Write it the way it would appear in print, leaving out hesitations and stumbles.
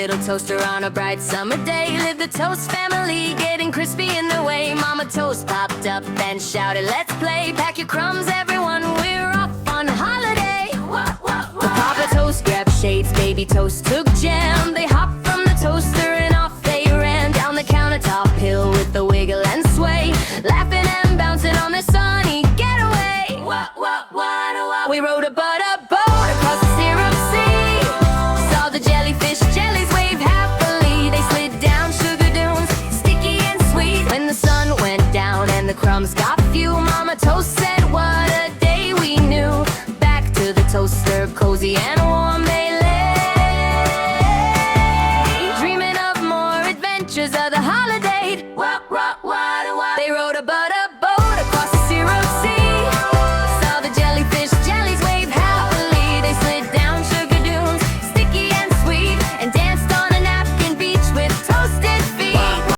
little toaster on a bright summer day. Lived the Toast family, getting crispy in the way. Mama Toast popped up and shouted, let's play. Pack your crumbs, everyone, we're off on holiday. Papa Toast grabbed shades, Baby Toast took jam. They hopped from the toaster and off they ran down the countertop hill with the wiggle and sway, laughing and bouncing on their sunny getaway. We rode a butter